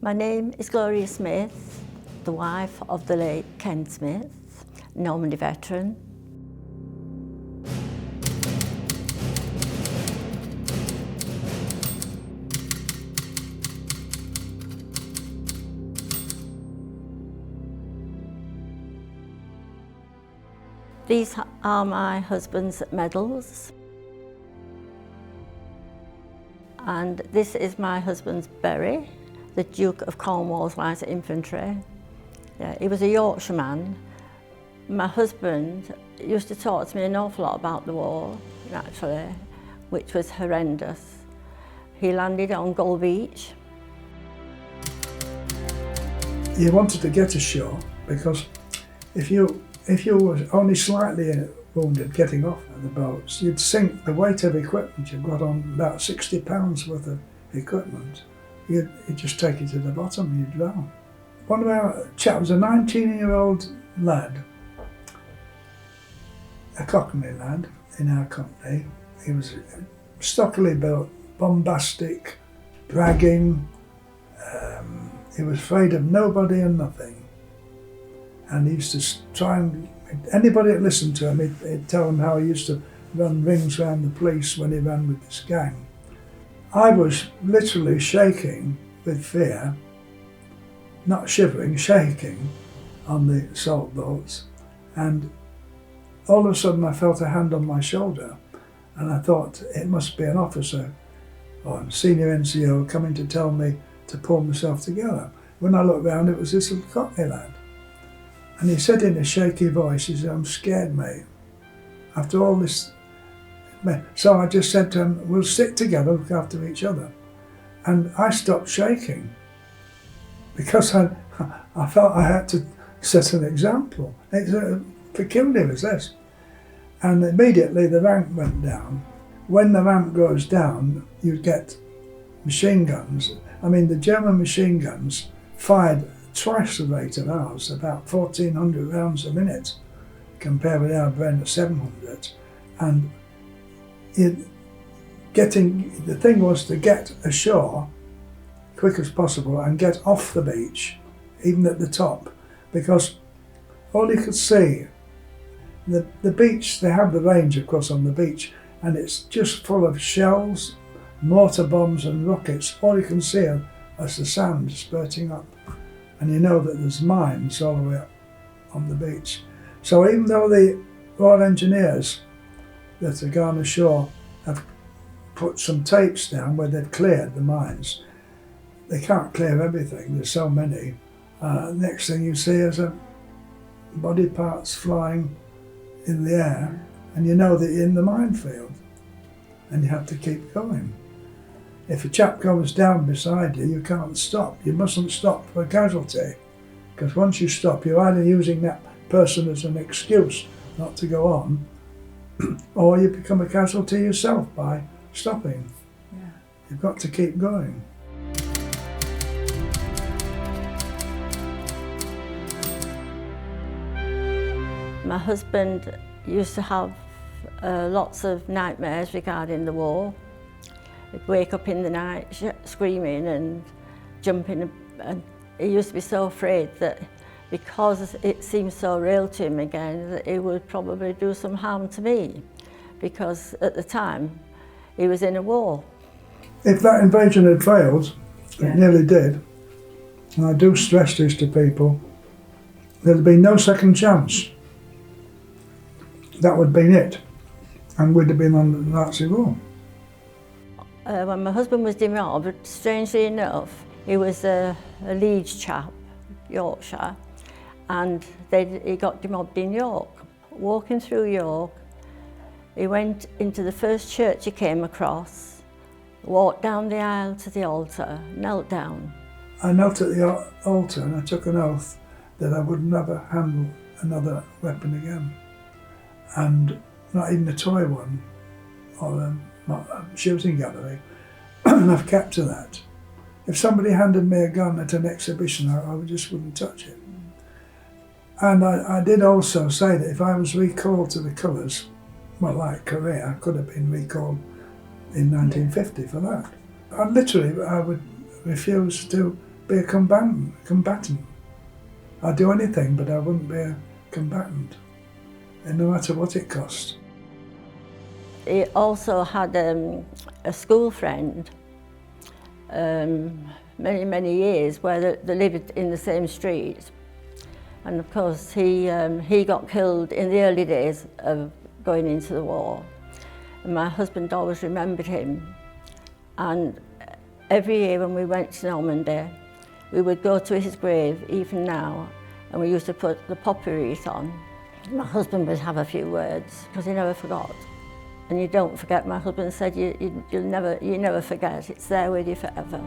My name is Gloria Smith, the wife of the late Ken Smith, Normandy veteran. These are my husband's medals. And this is my husband's berry, the Duke of Cornwall's Light Infantry. Yeah, he was a Yorkshireman. My husband used to talk to me an awful lot about the war, actually, which was horrendous. He landed on Gull Beach. You wanted to get ashore because if you were only slightly wounded getting off the boats, you'd sink the weight of equipment you've got on, about 60 pounds worth of equipment. You'd just take you to the bottom and you'd drown. One of our chaps was a 19-year-old lad, a Cockney lad in our company. He was stockily built, bombastic, bragging. He was afraid of nobody and nothing. And he used to try and, anybody that listened to him, he'd tell them how he used to run rings around the police when he ran with this gang. I was literally shaking with fear, not shivering, shaking on the salt boats. And all of a sudden I felt a hand on my shoulder and I thought it must be an officer or a senior NCO coming to tell me to pull myself together. When I looked round, it was this little Cockney lad. And he said in a shaky voice, he said, "I'm scared, mate, after all this." So I just said to him, "We'll stick together, look after each other." And I stopped shaking because I felt I had to set an example. It's peculiar as this. And immediately the rank went down. When the rank goes down, you get machine guns. I mean, the German machine guns fired twice the rate of ours, about 1,400 rounds a minute, compared with our Bren at 700. And the thing was to get ashore quick as possible and get off the beach, even at the top, because all you could see, the beach, they have the range of course on the beach, and it's just full of shells, mortar bombs and rockets. All you can see is the sand spurting up. And you know that there's mines all the way up on the beach. So even though the Royal Engineers that are gone ashore have put some tapes down where they've cleared the mines, they can't clear everything, there's so many. Next thing you see is body parts flying in the air, and you know that you're in the minefield, and you have to keep going. If a chap goes down beside you, you can't stop. You mustn't stop for a casualty, because once you stop, you're either using that person as an excuse not to go on, or you become a casualty yourself by stopping. Yeah. You've got to keep going. My husband used to have lots of nightmares regarding the war. He'd wake up in the night screaming and jumping, and he used to be so afraid that because it seemed so real to him again, that he would probably do some harm to me, because at the time he was in a war. If that invasion had failed, it nearly did, and I do stress this to people, there'd be no second chance. That would have been it, and we'd have been under the Nazi rule. When my husband was demobbed, strangely enough, he was a Leeds chap, Yorkshire, and he got demobbed in York. Walking through York, he went into the first church he came across, walked down the aisle to the altar, knelt down. I knelt at the altar and I took an oath that I would never handle another weapon again, and not even a toy one or a shooting gallery, and I've kept to that. If somebody handed me a gun at an exhibition, I just wouldn't touch it. And I did also say that if I was recalled to the colours, well, like Korea, I could have been recalled in 1950 for that. I would refuse to be a combatant. I'd do anything, but I wouldn't be a combatant, and no matter what it cost. He also had a school friend, many years, where they lived in the same street. And of course, he got killed in the early days of going into the war. And my husband always remembered him. And every year when we went to Normandy, we would go to his grave, even now, and we used to put the poppy wreath on. My husband would have a few words, because he never forgot. And you don't forget. My husband said, you never forget, it's there with you forever.